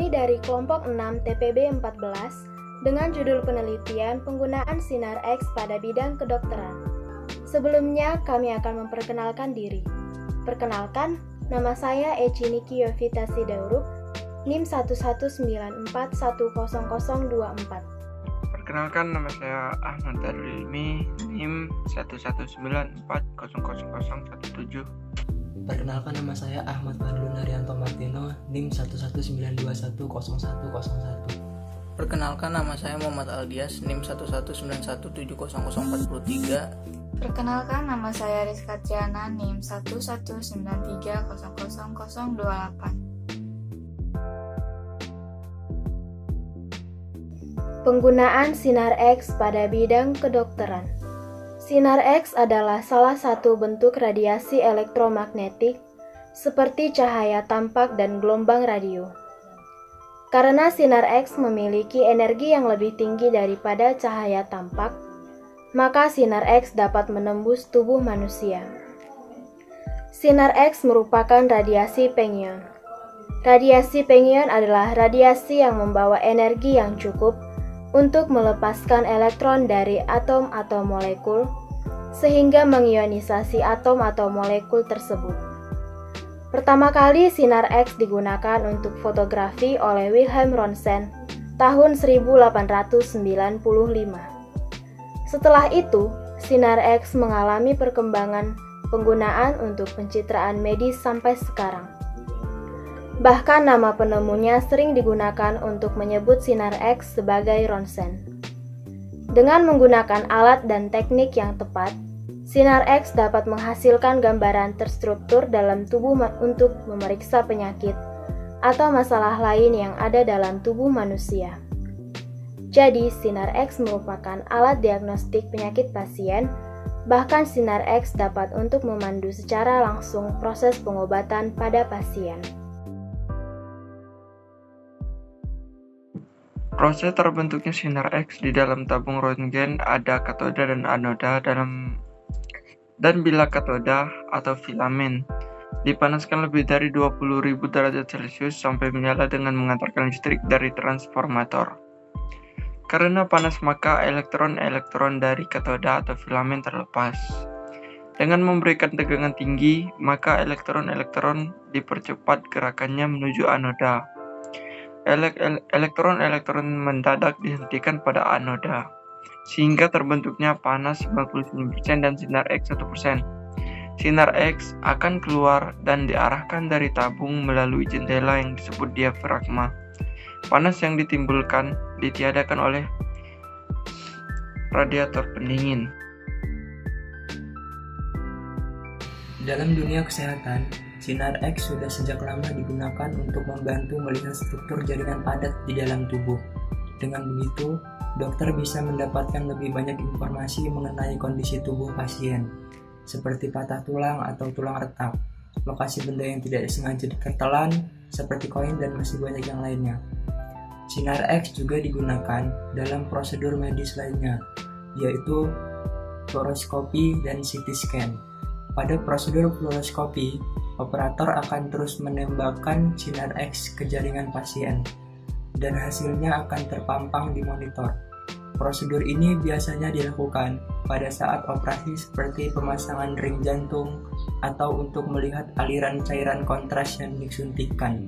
Kami dari kelompok 6 TPB 14 dengan judul penelitian penggunaan sinar X pada bidang kedokteran. Sebelumnya kami akan memperkenalkan diri. Perkenalkan, nama saya Eci Niki Yovita Sidauruk, NIM 119410024. Perkenalkan, nama saya Ahmad Darul Ilmi, NIM 119400017. Perkenalkan, nama saya Ahmad Fadlun Haryanto Martino, NIM 119210101. Perkenalkan, nama saya Muhammad Aldias, NIM 119170043. Perkenalkan, nama saya Rizka Tiana, NIM 119300028. Penggunaan sinar X pada bidang kedokteran. Sinar X adalah salah satu bentuk radiasi elektromagnetik seperti cahaya tampak dan gelombang radio. Karena sinar X memiliki energi yang lebih tinggi daripada cahaya tampak, maka sinar X dapat menembus tubuh manusia. Sinar X merupakan radiasi pengion. Radiasi pengion adalah radiasi yang membawa energi yang cukup untuk melepaskan elektron dari atom atau molekul, sehingga mengionisasi atom atau molekul tersebut. Pertama kali sinar X digunakan untuk fotografi oleh Wilhelm Röntgen tahun 1895. Setelah itu, sinar X mengalami perkembangan penggunaan untuk pencitraan medis sampai sekarang. Bahkan nama penemunya sering digunakan untuk menyebut sinar X sebagai Röntgen. Dengan menggunakan alat dan teknik yang tepat, sinar X dapat menghasilkan gambaran terstruktur dalam tubuh untuk memeriksa penyakit atau masalah lain yang ada dalam tubuh manusia. Jadi, sinar X merupakan alat diagnostik penyakit pasien, bahkan sinar X dapat untuk memandu secara langsung proses pengobatan pada pasien. Proses terbentuknya sinar X di dalam tabung Röntgen ada katoda dan anoda dan bila katoda atau filamen dipanaskan lebih dari 20.000 derajat Celcius sampai menyala dengan mengantarkan listrik dari transformator. Karena panas maka elektron-elektron dari katoda atau filamen terlepas. Dengan memberikan tegangan tinggi, maka elektron-elektron dipercepat gerakannya menuju anoda. Elektron-elektron mendadak dihentikan pada anoda, sehingga terbentuknya panas 99% dan sinar X 1%. Sinar X akan keluar dan diarahkan dari tabung melalui jendela yang disebut diafragma. Panas yang ditimbulkan ditiadakan oleh radiator pendingin. Dalam dunia kesehatan, sinar X sudah sejak lama digunakan untuk membantu melihat struktur jaringan padat di dalam tubuh. Dengan begitu, dokter bisa mendapatkan lebih banyak informasi mengenai kondisi tubuh pasien, seperti patah tulang atau tulang retak, lokasi benda yang tidak sengaja ditertelan, seperti koin dan masih banyak yang lainnya. Sinar X juga digunakan dalam prosedur medis lainnya, yaitu fluoroskopi dan CT scan. Pada prosedur fluoroskopi, operator akan terus menembakkan sinar X ke jaringan pasien, dan hasilnya akan terpampang di monitor. Prosedur ini biasanya dilakukan pada saat operasi seperti pemasangan ring jantung atau untuk melihat aliran cairan kontras yang disuntikkan.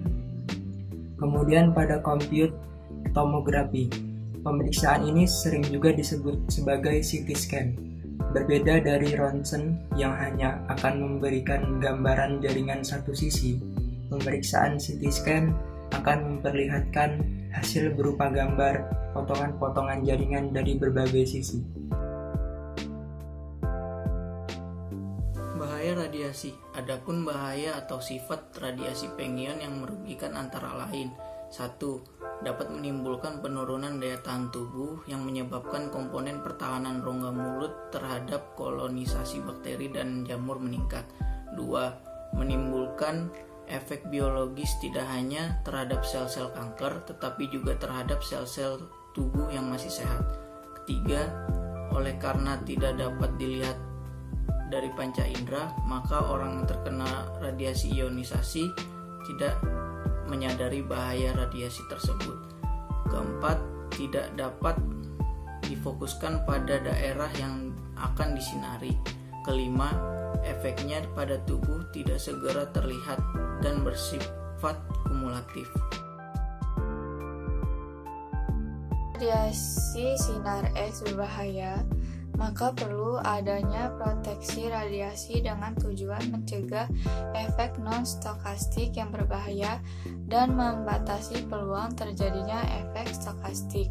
Kemudian pada compute tomografi, pemeriksaan ini sering juga disebut sebagai CT scan. Berbeda dari Röntgen yang hanya akan memberikan gambaran jaringan satu sisi, pemeriksaan CT scan akan memperlihatkan hasil berupa gambar potongan-potongan jaringan dari berbagai sisi. Bahaya radiasi. Adapun bahaya atau sifat radiasi pengion yang merugikan antara lain: 1. Dapat menimbulkan penurunan daya tahan tubuh yang menyebabkan komponen pertahanan rongga mulut terhadap kolonisasi bakteri dan jamur meningkat. 2. Menimbulkan efek biologis tidak hanya terhadap sel-sel kanker, tetapi juga terhadap sel-sel tubuh yang masih sehat. 3. Oleh karena tidak dapat dilihat dari panca indera, maka orang yang terkena radiasi ionisasi tidak menyadari bahaya radiasi tersebut. Keempat, tidak dapat difokuskan pada daerah yang akan disinari. Kelima, efeknya pada tubuh tidak segera terlihat dan bersifat kumulatif. Radiasi sinar X berbahaya, maka perlu adanya proteksi radiasi dengan tujuan mencegah efek non-stokastik yang berbahaya dan membatasi peluang terjadinya efek stokastik.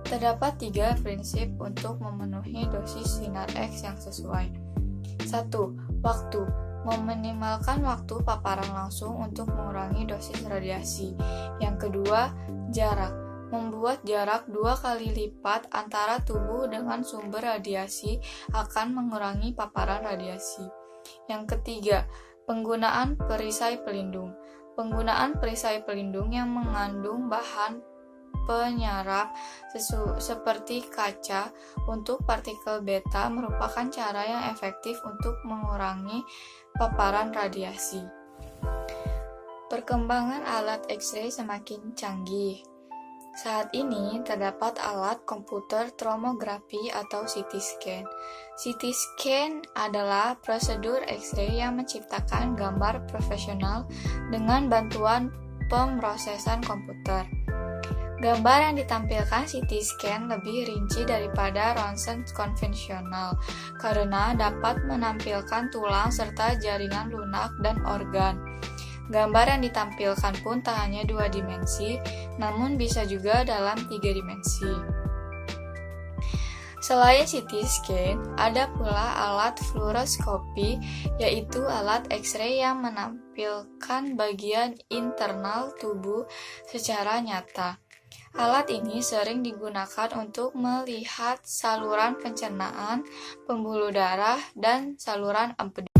Terdapat 3 prinsip untuk memenuhi dosis sinar X yang sesuai. 1. Waktu. Meminimalkan waktu paparan langsung untuk mengurangi dosis radiasi. Yang kedua, jarak. Membuat jarak 2 kali lipat antara tubuh dengan sumber radiasi akan mengurangi paparan radiasi. Yang ketiga, penggunaan perisai pelindung. Penggunaan perisai pelindung yang mengandung bahan penyerap seperti kaca untuk partikel beta merupakan cara yang efektif untuk mengurangi paparan radiasi. Perkembangan alat X-ray semakin canggih. Saat ini terdapat alat komputer tomografi atau CT scan. CT scan adalah prosedur X-ray yang menciptakan gambar profesional dengan bantuan pemrosesan komputer. Gambar yang ditampilkan CT scan lebih rinci daripada ronsen konvensional karena dapat menampilkan tulang serta jaringan lunak dan organ. Gambar yang ditampilkan pun tak hanya 2 dimensi, namun bisa juga dalam 3 dimensi. Selain CT scan, ada pula alat fluoroskopi, yaitu alat X-ray yang menampilkan bagian internal tubuh secara nyata. Alat ini sering digunakan untuk melihat saluran pencernaan, pembuluh darah, dan saluran empedu.